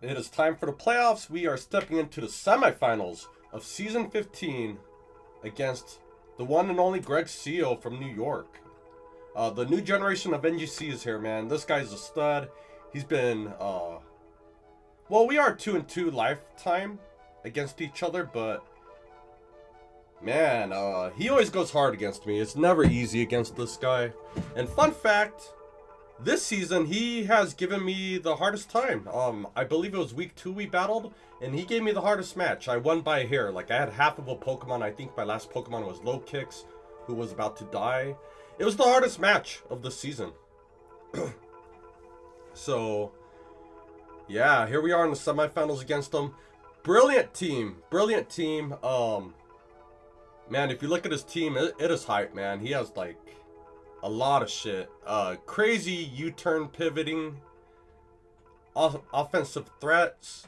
It is time for the playoffs. We are stepping into the semifinals of Season 15 against the one and only Gregsillo from New York. The new generation of NGC is here, man. This guy's a stud. He's been, well, we are 2-2 lifetime against each other, but man, he always goes hard against me. It's never easy against this guy. And fun fact, this season he has given me the hardest time. I believe it was week 2 we battled, and he gave me the hardest match. I won by a hair. Like, I had half of a Pokemon. I think my last Pokemon was Lokix, who was about to die. It was the hardest match of the season. So, yeah, here we are in the semifinals against him. Brilliant team. Brilliant team. Man, if you look at his team, it is hype, man. He has, like, a lot of shit. Crazy U-turn pivoting. Offensive threats.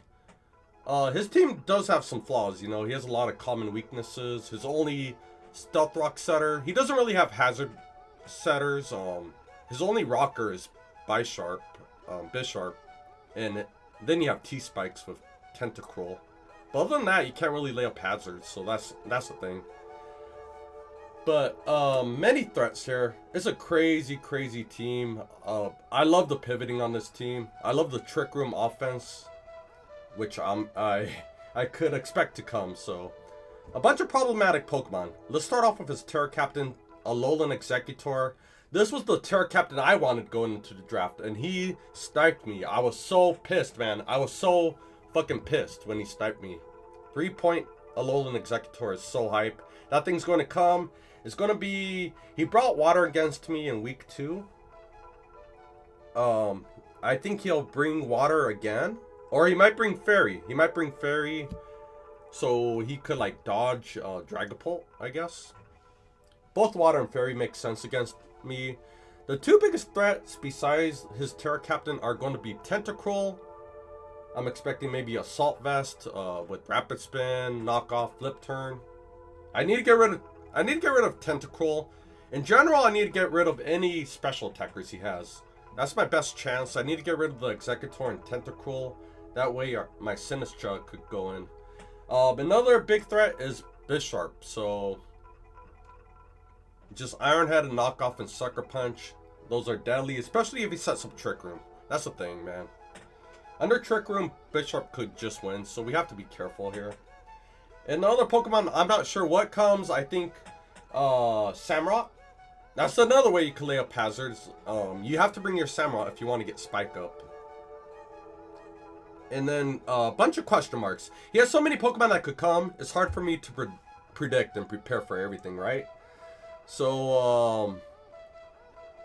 His team does have some flaws, you know. He has a lot of common weaknesses. His only Stealth Rock setter. He doesn't really have Hazard setters. His only rocker is Bisharp. And then you have T-Spikes with Tentacruel. But other than that, you can't really lay up hazards, so that's the thing. But many threats here. It's a crazy team. I love the pivoting on this team. I love the Trick Room offense, which I could expect to come. So a bunch of problematic Pokemon. Let's start off with his Terra Captain, Alolan Exeggutor. This was the Terra Captain I wanted going into the draft, and he sniped me. I was so pissed, man. I was so fucking pissed when he sniped me. 3-point Alolan Exeggutor is so hype. That thing's going to come. It's going to be... He brought water against me in week 2. I think he'll bring water again. Or he might bring fairy. He might bring fairy so he could, like, dodge Dragapult, I guess. Both water and fairy make sense against me. The two biggest threats besides his Terra Captain are going to be Tentacruel. I'm expecting maybe Assault Vest with Rapid Spin, Knockoff, Flip Turn. I need to get rid of Tentacruel. In general, I need to get rid of any special attackers he has. That's my best chance. I need to get rid of the Exeggutor and Tentacruel. That way my SINISTCHA could go in. Another big threat is Bisharp. So just Iron Head and Knockoff and Sucker Punch. Those are deadly, especially if he sets up Trick Room. That's the thing, man. Under Trick Room, Bisharp could just win, so we have to be careful here. And the other Pokemon, I'm not sure what comes. I think Samurott. That's another way you can lay up hazards. You have to bring your Samurott if you want to get Spike up. And then a bunch of question marks. He has so many Pokemon that could come. It's hard for me to predict and prepare for everything, right? So,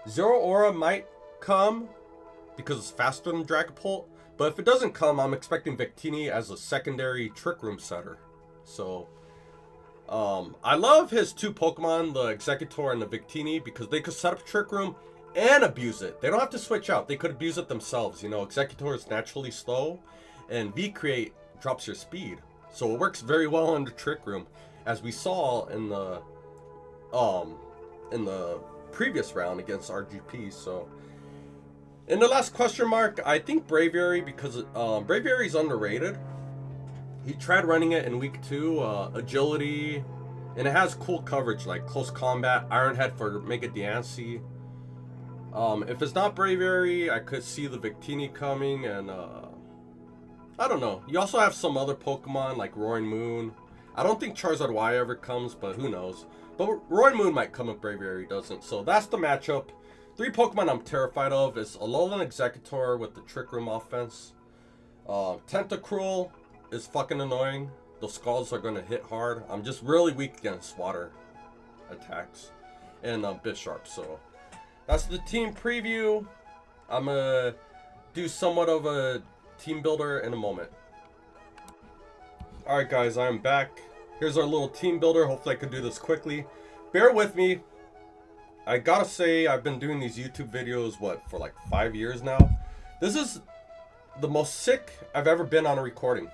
Zeraora might come because it's faster than Dragapult. But if it doesn't come, I'm expecting Victini as a secondary Trick Room setter. So, I love his two Pokemon, the Exeggutor and the Victini, because they could set up Trick Room and abuse it. They don't have to switch out. They could abuse it themselves. You know, Exeggutor is naturally slow, and V-Create drops your speed. So it works very well under Trick Room, as we saw in the previous round against RGP. So in the last question mark, I think Braviary, because Braviary is underrated. He tried running it in week 2, agility, and it has cool coverage like close combat, Iron Head for Mega Diancie. If it's not Braviary, I could see the Victini coming, and I don't know. You also have some other Pokemon like RoaringMoon. I don't think Charizard Y ever comes, but who knows. But RoaringMoon might come if Braviary doesn't. So that's the matchup. 3 Pokemon I'm terrified of is Alolan Exeggutor with the Trick Room offense. Tentacruel is fucking annoying. Those Scalds are going to hit hard. I'm just really weak against water attacks. And Bisharp. So that's the team preview. I'm going to do somewhat of a team builder in a moment. Alright guys, I'm back. Here's our little team builder. Hopefully I can do this quickly. Bear with me. I gotta say, I've been doing these YouTube videos, for like 5 years now. This is the most sick I've ever been on a recording.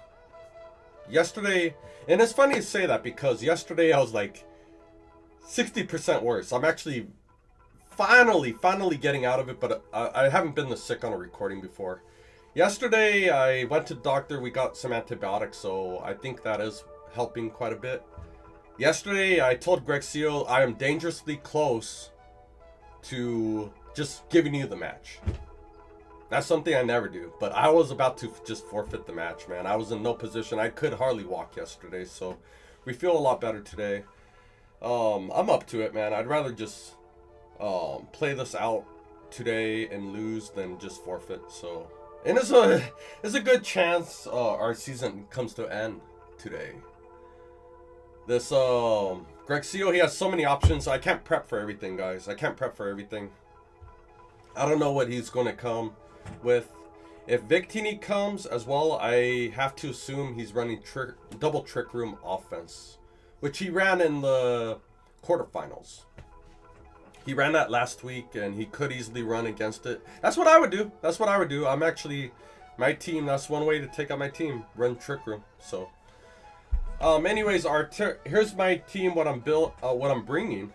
Yesterday, and it's funny to say that because yesterday I was like 60% worse. I'm actually finally getting out of it, but I haven't been this sick on a recording before. Yesterday, I went to the doctor. We got some antibiotics, so I think that is helping quite a bit. Yesterday, I told Gregsillo I am dangerously close to just giving you the match. That's something I never do, but I was about to just forfeit the match, man. I was in no position. I could hardly walk yesterday, so we feel a lot better today. I'm up to it, man. I'd rather just play this out today and lose than just forfeit. So, and it's a good chance our season comes to an end today. This Gregsillo, he has so many options. I can't prep for everything, guys. I can't prep for everything. I don't know what he's gonna come with. If Victini comes as well, I have to assume he's running double Trick Room offense, which he ran in the quarterfinals. He ran that last week, and he could easily run against it. That's what I would do. That's what I would do. I'm actually, my team, that's one way to take out my team. Run Trick Room. So, anyways, here's my team, what I'm bringing.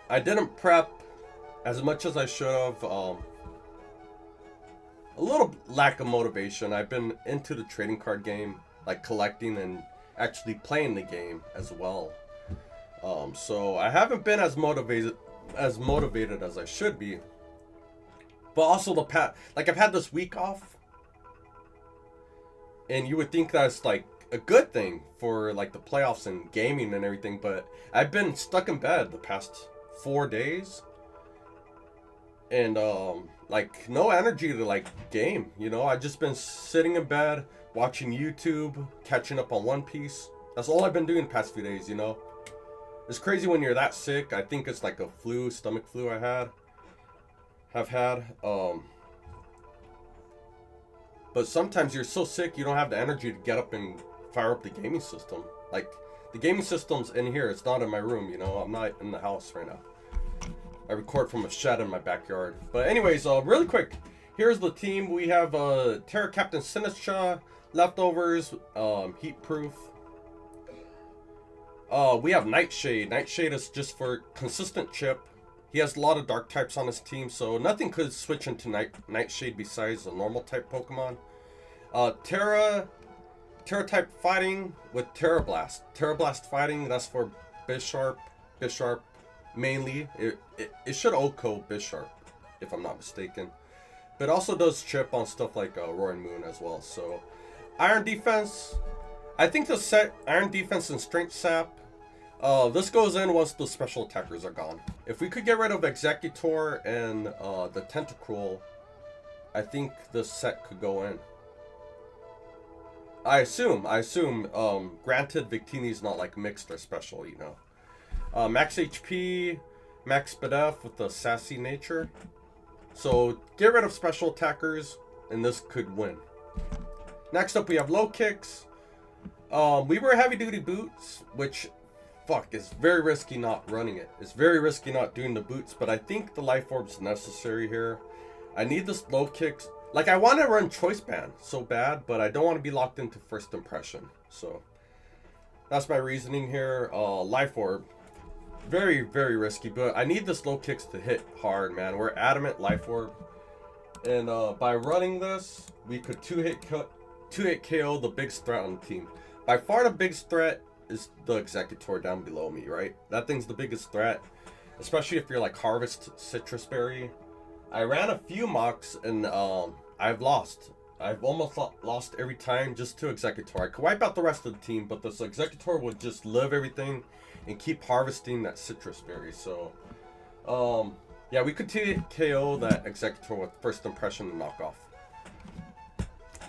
I didn't prep as much as I should have. A little lack of motivation. I've been into the trading card game, like collecting and actually playing the game as well. So I haven't been as motivated as I should be. But also like I've had this week off, and you would think that's like a good thing for like the playoffs and gaming and everything, but I've been stuck in bed the past 4 days, and like no energy to like game, you know. I've just been sitting in bed watching YouTube, catching up on One Piece. That's all I've been doing the past few days, you know. It's crazy when you're that sick. I think it's like a stomach flu I have had. But sometimes you're so sick you don't have the energy to get up and fire up the gaming system. Like, the gaming system's in here. It's not in my room, you know. I'm not in the house right now. I record from a shed in my backyard. But anyways, really quick. Here's the team. We have Terra Captain SINISTCHA, Leftovers, Heat Proof. We have Nightshade. Nightshade is just for consistent chip. He has a lot of dark types on his team, so nothing could switch into Nightshade besides a normal type Pokemon. Terra type fighting with Terra Blast. Terra Blast fighting, that's for Bisharp mainly. It should OHKO Bisharp, if I'm not mistaken. But also does chip on stuff like RoaringMoon as well. So, Iron Defense. I think the set Iron Defense and Strength Sap. This goes in once the special attackers are gone. If we could get rid of Exeggutor and the Tentacruel, I think this set could go in. I assume. Granted, Victini's not like mixed or special, you know. Max HP, Max Spadef with the sassy nature. So get rid of special attackers, and this could win. Next up, we have Lokix. We were heavy duty boots, which, fuck, it's very risky not running it. It's very risky not doing the boots, but I think the Life Orb's necessary here. I need this Lokix. Like, I want to run Choice Band so bad, but I don't want to be locked into First Impression. So, that's my reasoning here. Life Orb. Very, very risky, but I need this Lokix to hit hard, man. We're adamant Life Orb. And by running this, we could two-hit KO the biggest threat on the team. By far the biggest threat is the Exeggutor down below me, right? That thing's the biggest threat, especially if you're like Harvest Citrus Berry. I ran a few mocks and I've lost. I've almost lost every time just to Exeggutor. I could wipe out the rest of the team, but this Exeggutor would just live everything and keep harvesting that Citrus Berry. So, yeah, we could KO that Exeggutor with First Impression and Knockoff.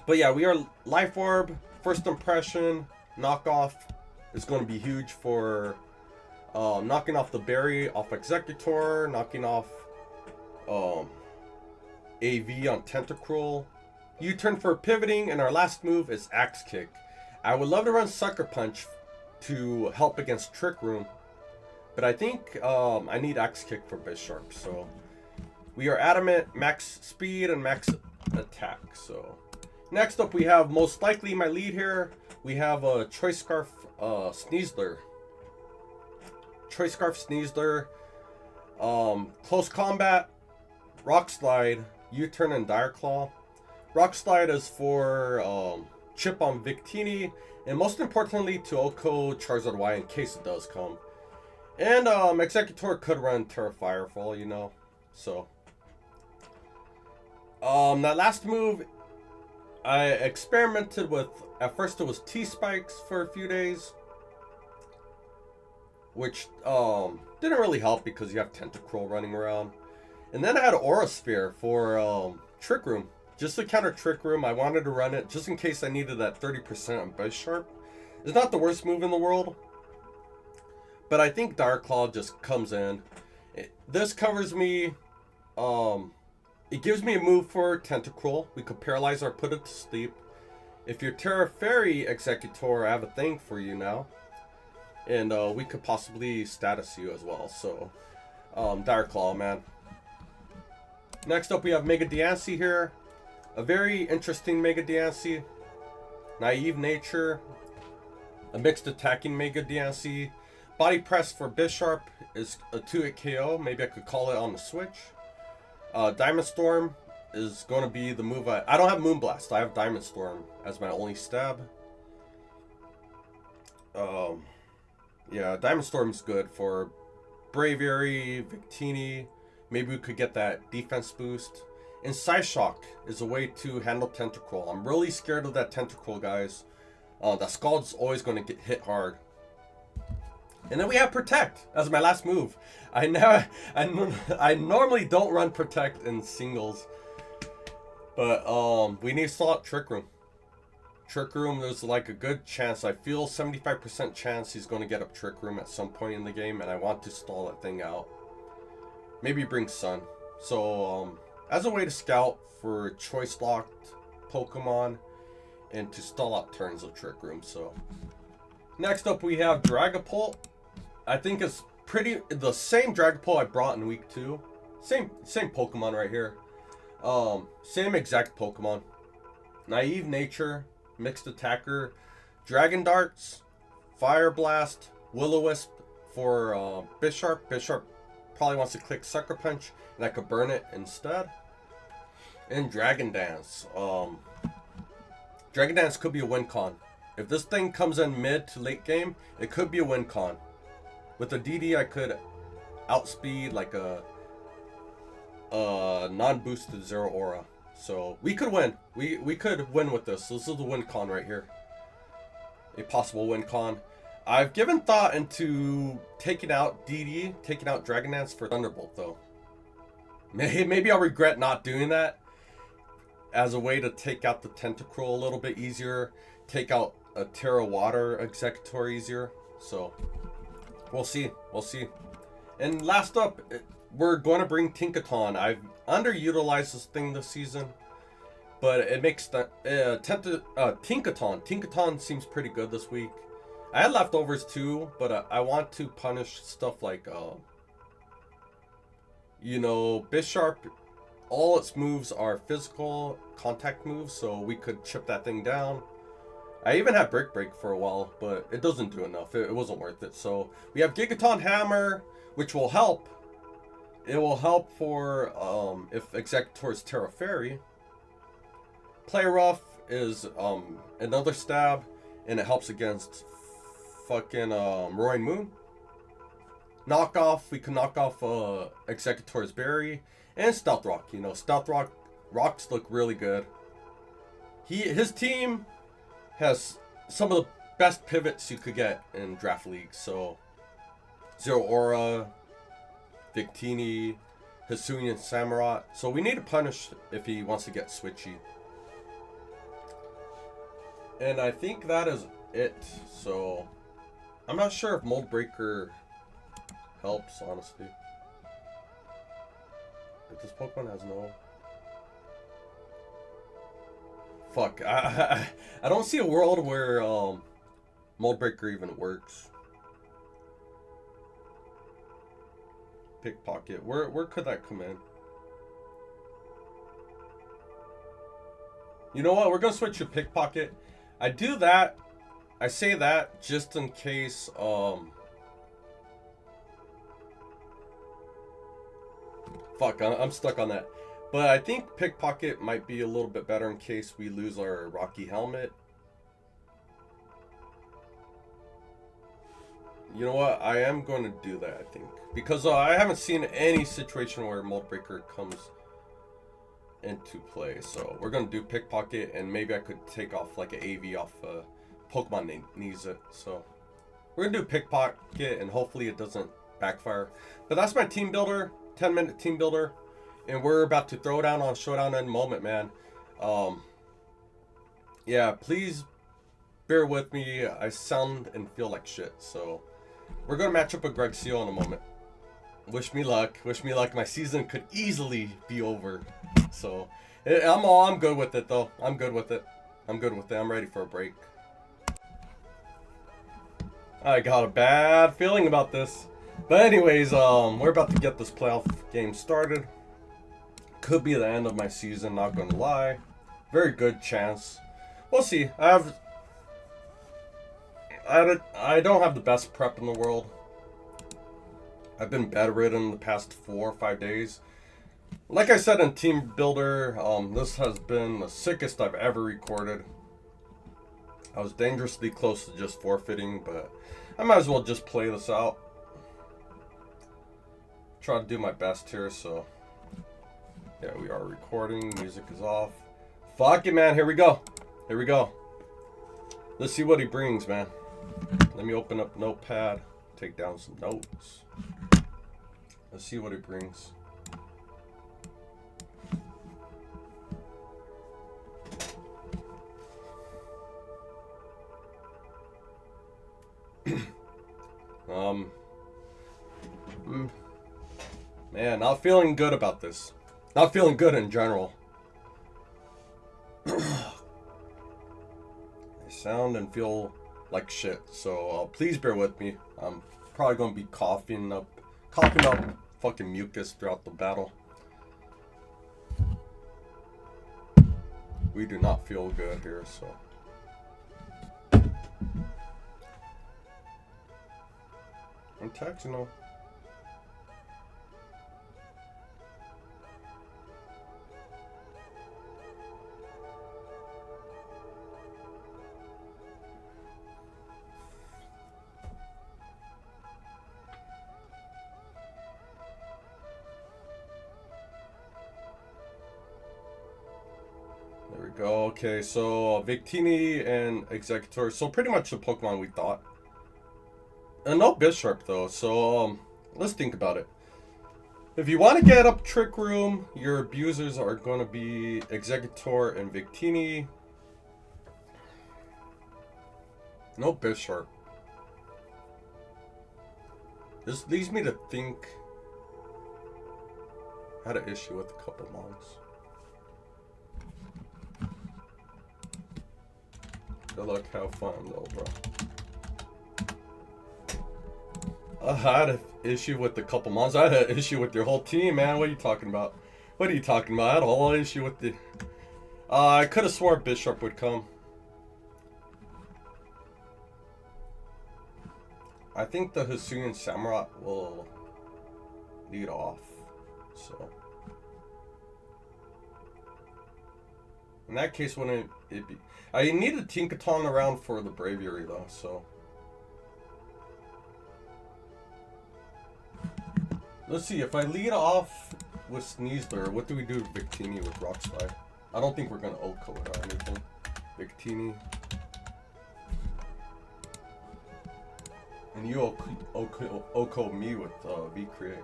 But yeah, we are Life Orb, First Impression, Knockoff is going to be huge for knocking off the berry off Exeggutor, knocking off AV on Tentacruel. U-turn for pivoting, and our last move is Axe Kick. I would love to run Sucker Punch to help against Trick Room, but I think I need Axe Kick for Bisharp. So we are adamant max speed and max attack. So next up, we have most likely my lead here. We have a Choice Scarf Sneasler. Choice Scarf Sneasler. Close combat, Rock Slide, U-Turn and Dire Claw. Rock Slide is for chip on Victini, and most importantly to Oko Charizard Y in case it does come. And Exeggutor could run Terra Firefall, you know. So that last move I experimented with. At first it was T-Spikes for a few days, which didn't really help because you have Tentacruel running around. And then I had Aura Sphere for Trick Room. Just to counter Trick Room, I wanted to run it just in case I needed that 30% on Bisharp. It's not the worst move in the world, but I think Dire Claw just comes in. This covers me. It gives me a move for Tentacruel. We could paralyze or put it to sleep. If you're Terra Fairy Exeggutor, I have a thing for you now. And we could possibly status you as well. So, Dire Claw, man. Next up, we have Mega Diancie here. A very interesting Mega Diancie. Naive Nature. A mixed attacking Mega Diancie. Body Press for Bisharp is a 2-hit KO. Maybe I could call it on the Switch. Diamond Storm is going to be the move. I don't have Moonblast. I have Diamond Storm as my only stab. Yeah, Diamond Storm's good for Braviary, Victini. Maybe we could get that defense boost. And Psyshock is a way to handle Tentacruel. I'm really scared of that Tentacruel, guys. That Scald's always going to get hit hard. And then we have Protect as my last move. I normally don't run Protect in singles, but we need to stall out Trick Room. Trick Room, there's like a good chance. I feel 75% chance he's going to get up Trick Room at some point in the game, and I want to stall that thing out. Maybe bring Sun. So as a way to scout for choice locked Pokemon and to stall out turns of Trick Room. So next up we have Dragapult. I think it's the same Dragapult I brought in week 2. Same Pokemon right here. Same exact Pokemon. Naive Nature, mixed attacker, Dragon Darts, Fire Blast, Will-O-Wisp for Bisharp. Bisharp probably wants to click Sucker Punch, and I could burn it instead. And Dragon Dance. Dragon Dance could be a win con. If this thing comes in mid to late game, it could be a win con. With the DD, I could outspeed like a non-boosted Zeraora. So we could win. We could win with this. This is the win con right here. A possible win con. I've given thought into taking out DD, taking out Dragon Dance for Thunderbolt though. Maybe I'll regret not doing that as a way to take out the Tentacruel a little bit easier. Take out a Terra Water Exeggutor easier. So we'll see. We'll see. And last up, we're going to bring Tinkaton. I've underutilized this thing this season, but it makes the Tinkaton. Tinkaton seems pretty good this week. I had leftovers too, but I want to punish stuff like you know, Bisharp. All its moves are physical contact moves, so we could chip that thing down. I even had Brick Break for a while, but it doesn't do enough. It wasn't worth it. So we have Gigaton Hammer, which will help. It will help for if Exeggutor's Terra Fairy. Play Rough is another stab, and it helps against fucking RoaringMoon. Knockoff, we can knock off Exeggutor's Berry. And Stealth Rock, you know, Stealth Rock rocks look really good. His team has some of the best pivots you could get in draft leagues. So Zeraora, Victini, Hisuian, Samurott. So we need to punish if he wants to get switchy. And I think that is it. So I'm not sure if Mold Breaker helps, honestly. But this Pokemon has no... Fuck, I don't see a world where Mold Breaker even works. Pickpocket, where could that come in? You know what, we're gonna switch to Pickpocket. I do that, I say that just in case fuck, I'm stuck on that. But I think Pickpocket might be a little bit better in case we lose our Rocky Helmet. You know what? I am going to do that, I think. Because I haven't seen any situation where Mold Breaker comes into play. So we're going to do Pickpocket, and maybe I could take off like an AV off Pokemon that needs it. So we're going to do Pickpocket, and hopefully it doesn't backfire. But that's my team builder, 10-minute team builder. And we're about to throw down on Showdown in a moment, man. Yeah, please bear with me. I sound and feel like shit, so we're gonna match up with Gregsillo in a moment. Wish me luck. Wish me luck. My season could easily be over. So I'm good with it though. I'm good with it. I'm good with it. I'm ready for a break. I got a bad feeling about this. But anyways, we're about to get this playoff game started. Could be the end of my season, not gonna lie. Very good chance. We'll see. I don't have the best prep in the world. I've been bedridden the past 4 or 5 days. Like I said in Team Builder, this has been the sickest I've ever recorded. I was dangerously close to just forfeiting, but I might as well just play this out. Try to do my best here, so yeah, we are recording. Music is off. Fuck it, man. Here we go. Here we go. Let's see what he brings, man. Let me open up Notepad. Take down some notes. Let's see what he brings. Man, not feeling good about this. Not feeling good in general. I sound and feel like shit, so please bear with me. I'm probably gonna be coughing up fucking mucus throughout the battle. We do not feel good here, so. I'm texting him. There we go. Okay, so Victini and Exeggutor. So pretty much the Pokemon we thought. And no Bisharp though, so let's think about it. If you want to get up Trick Room, your abusers are going to be Exeggutor and Victini. No Bisharp. This leads me to think I had an issue with a couple mons. Good luck, have fun though, bro. I had an issue with a couple mons. I had an issue with your whole team, man. What are you talking about? What are you talking about? I had a whole issue with the... I could have swore Bisharp would come. I think the Hisuian Samurott will lead off. So... in that case, wouldn't it be... I need a Tinkaton around for the Braviary though, so... let's see, if I lead off with Sneasler, what do we do with Victini with Rock Slide? I don't think we're going to Oko it or anything. Victini. And you Oko me with V-Create.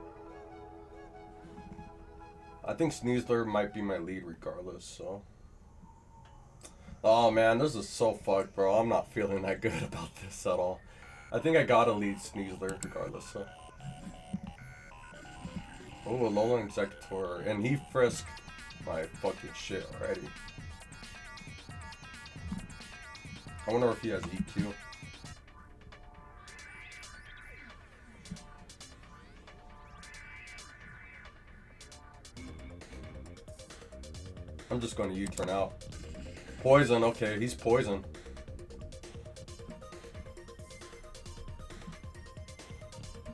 I think Sneasler might be my lead regardless, so... oh man, this is so fucked, bro. I'm not feeling that good about this at all. I think I gotta lead Sneasler regardless, so... oh, Alola and Exeggutor, and he frisked my fucking shit already. I wonder if he has EQ. I'm just going to U-turn out. Poison, okay, he's poison.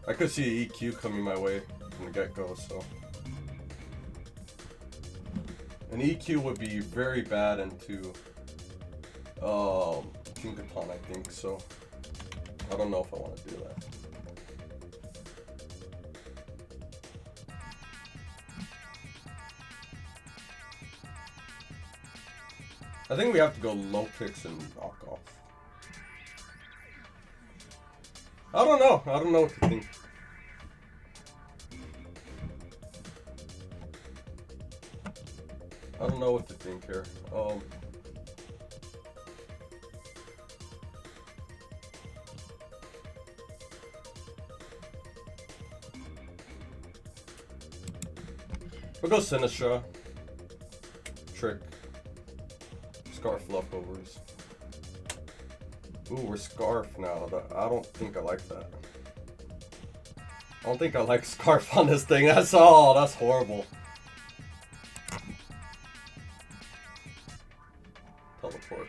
I could see EQ coming my way from the get-go, so... An EQ would be very bad into Tinkaton, I think, so I don't know if I want to do that. I think we have to go Lokix and knock off. I don't know what to think. I don't know what to think here. We'll go SINISTCHA. Trick. Scarf leftovers. Ooh, we're Scarf now. I don't think I like that. I don't think I like Scarf on this thing. That's all. That's horrible. Teleport.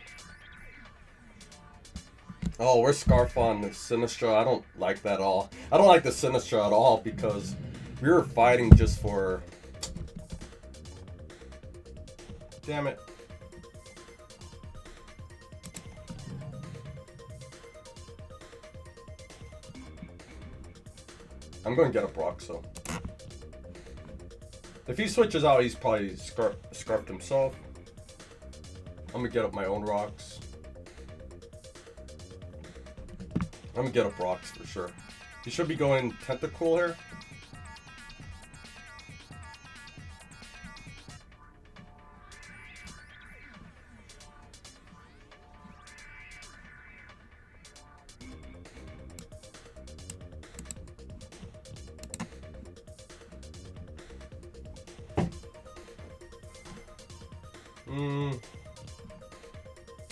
Oh, we're Scarf on the SINISTCHA. I don't like that at all. I don't like the SINISTCHA at all because we were fighting just for... Damn it. I'm going to get a Broxo. If he switches out, he's probably scarfed himself. I'm going to get up my own rocks. I'm going to get a Brox for sure. He should be going Tentacruel here.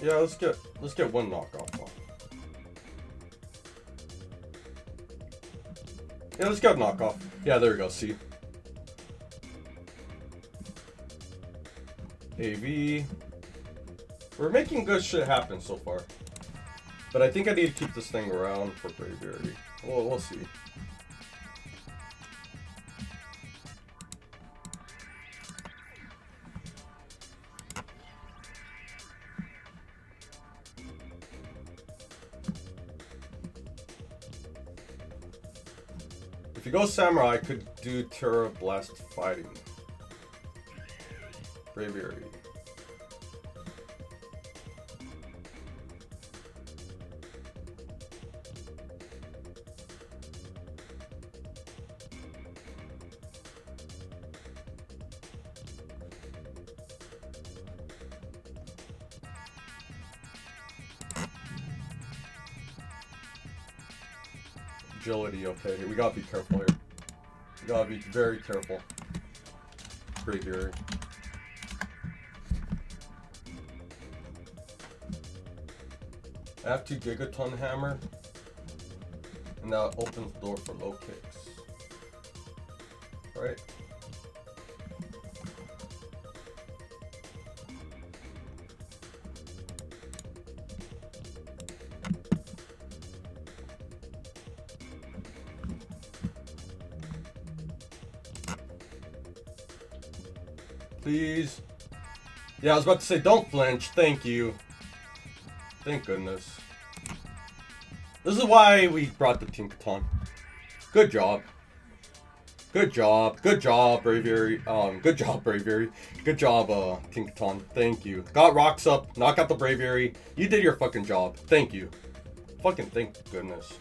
Yeah, let's get one knockoff off. Yeah, let's get a knockoff. Yeah, there we go. See. AV. We're making good shit happen so far. But I think I need to keep this thing around for Braviary. Well, we'll see. If you go Samurai, I could do Terra Blast Fighting. Braviary. Agility, okay. We gotta be careful here. We gotta be very careful. Braviary. I have 2 Gigaton Hammer. And that opens the door for Lokix. Right? Please. Yeah, I was about to say, don't flinch. Thank you. Thank goodness. This is why we brought the Tinkaton. Good job. Good job. Good job, Braviary. Good job, Braviary. Good job, Tinkaton. Thank you. Got rocks up. Knock out the Braviary. You did your fucking job. Thank you. Fucking thank goodness.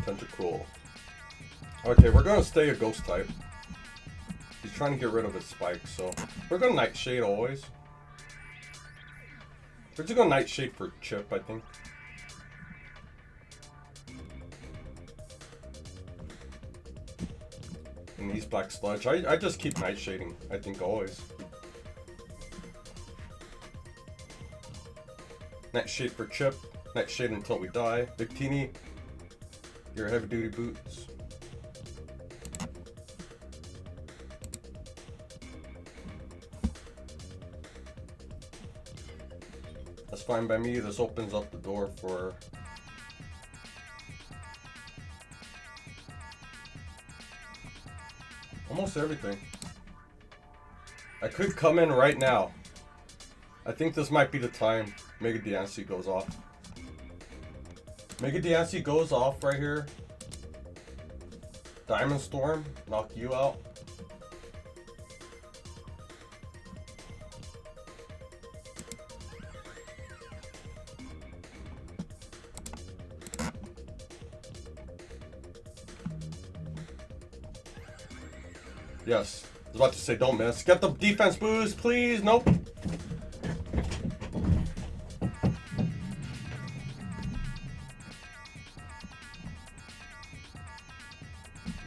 Tentacruel. Okay, we're gonna stay a ghost type. He's trying to get rid of his spike, so we're gonna Nightshade always. We're just gonna Nightshade for chip, I think. And he's Black Sludge. I just keep Nightshading, I think, always. Nightshade for chip. Nightshade until we die. Victini. Your heavy duty boots. fine by me. This opens up the door for... almost everything. I could come in right now. I think this might be the time Mega Diancie goes off. Mega Diancie goes off right here. Diamond Storm, knock you out. Yes, I was about to say don't miss. Get the defense boost, please. Nope.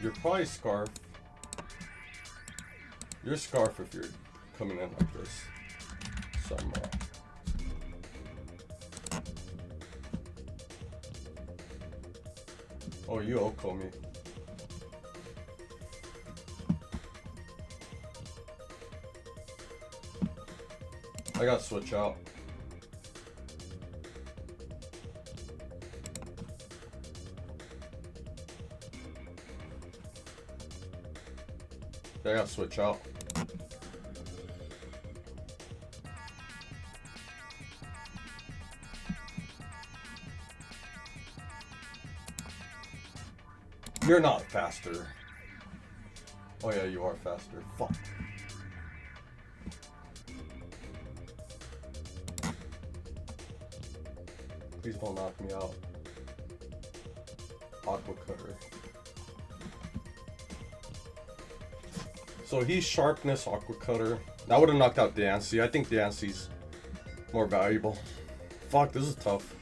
You're probably Scarf. You're Scarf if you're coming in like this. Samurott. Oh, you Oko me. I gotta switch out. I gotta switch out. You're not faster. Oh yeah, you are faster. Fuck. Please don't knock me out. Aqua Cutter. So he's Sharpness, Aqua Cutter. That would have knocked out Diancie. I think Diancie's more valuable. Fuck, this is tough.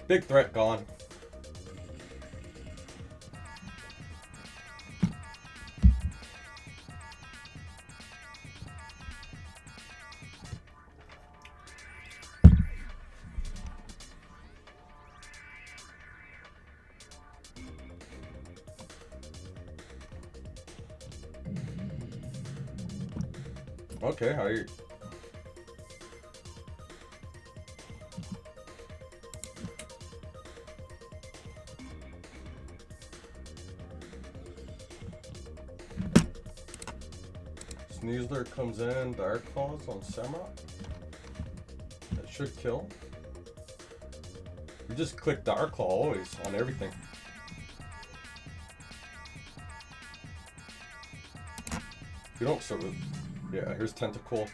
Big threat gone. Okay, how are you? Sneasler comes in, Dark Claws on Samurott. That should kill. You just click Dark Claw always on everything. You don't serve it. Yeah, here's Tentacruel.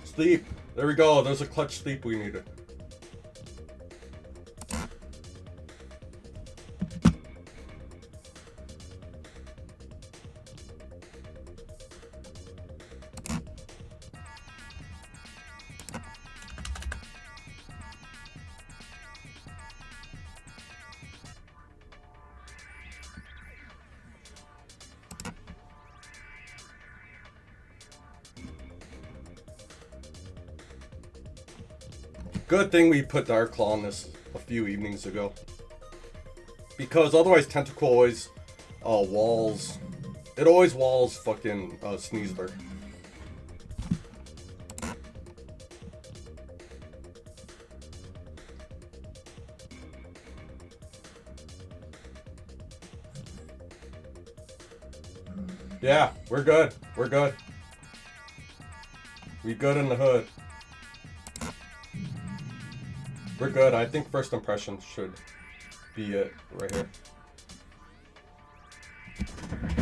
Sleep. There we go. There's a clutch sleep we needed. Good thing we put Dark Claw on this a few evenings ago. Because otherwise Tentacruel always walls. It always walls fucking Sneasler. Yeah, we're good. We're good. We good in the hood. We're good. I think first impression should be it right here.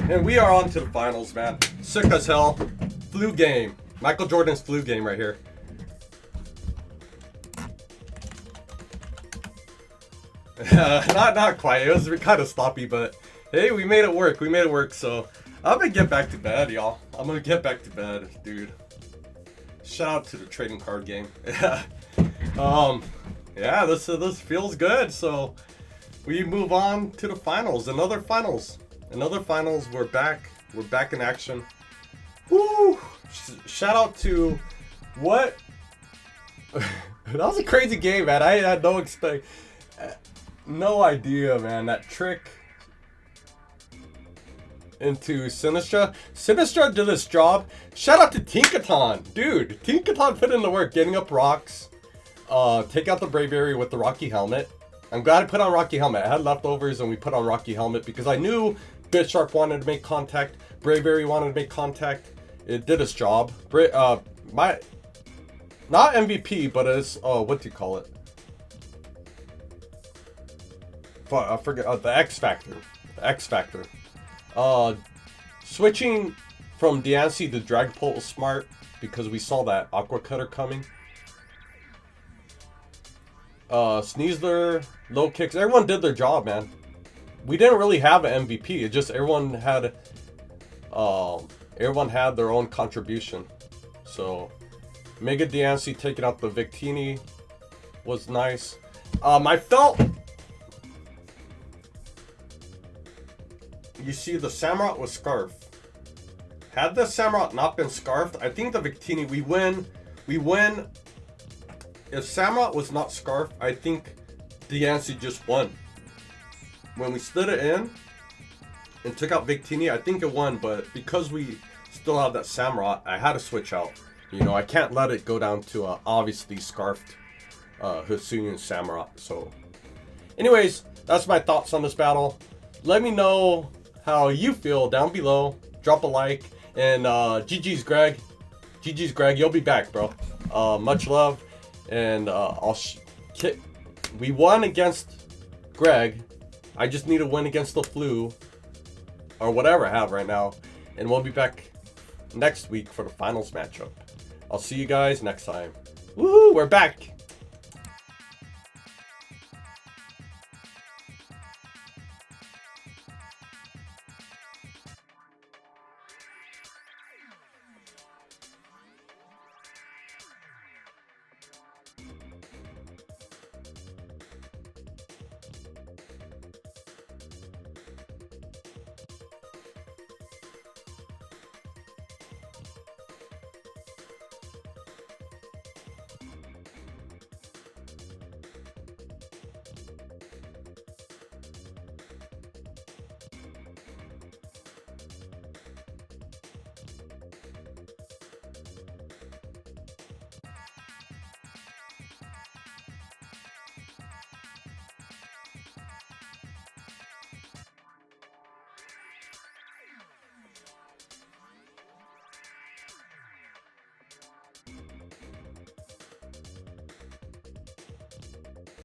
And we are on to the finals, man. Sick as hell. Flu game. Michael Jordan's flu game right here. Not quite. It was kind of sloppy, but hey, we made it work. We made it work. So I'm gonna get back to bed, y'all. I'm gonna get back to bed, dude. Shout out to the trading card game. Yeah, this feels good. So we move on to the finals. Another finals. We're back. We're back in action. Woo! Shout out to what? That was a crazy game, man. I had no idea, man. That trick into SINISTCHA. SINISTCHA did this job. Shout out to Tinkaton. Dude, Tinkaton put in the work, getting up rocks. Take out the Braviary with the Rocky Helmet. I'm glad I put on Rocky Helmet. I had leftovers and we put on Rocky Helmet because I knew Bisharp wanted to make contact. Braviary wanted to make contact. It did its job. Not MVP, but it's, what do you call it? I forget, the X Factor. The X Factor. Switching from Diancie to Dragapult was smart because we saw that Aqua Cutter coming. Sneasler, Lokix, everyone did their job, man. We didn't really have an MVP. It just everyone had their own contribution. So Mega Diancie taking out the Victini was nice. I felt, you see, the Samurott was scarfed. Had the Samurott not been scarfed, I think the Victini, we win. If Samurott was not scarfed, I think Diancie just won. When we slid it in and took out Victini, I think it won, but because we still have that Samurott, I had to switch out. You know, I can't let it go down to obviously scarfed Hisuian Samurott. So, anyways, that's my thoughts on this battle. Let me know how you feel down below. Drop a like, and GG's Greg. GG's Greg, you'll be back, bro. Much love, and we won against Greg. I just need to win against the flu, or whatever I have right now, and we'll be back next week for the finals matchup. I'll see you guys next time. Woohoo, we're back.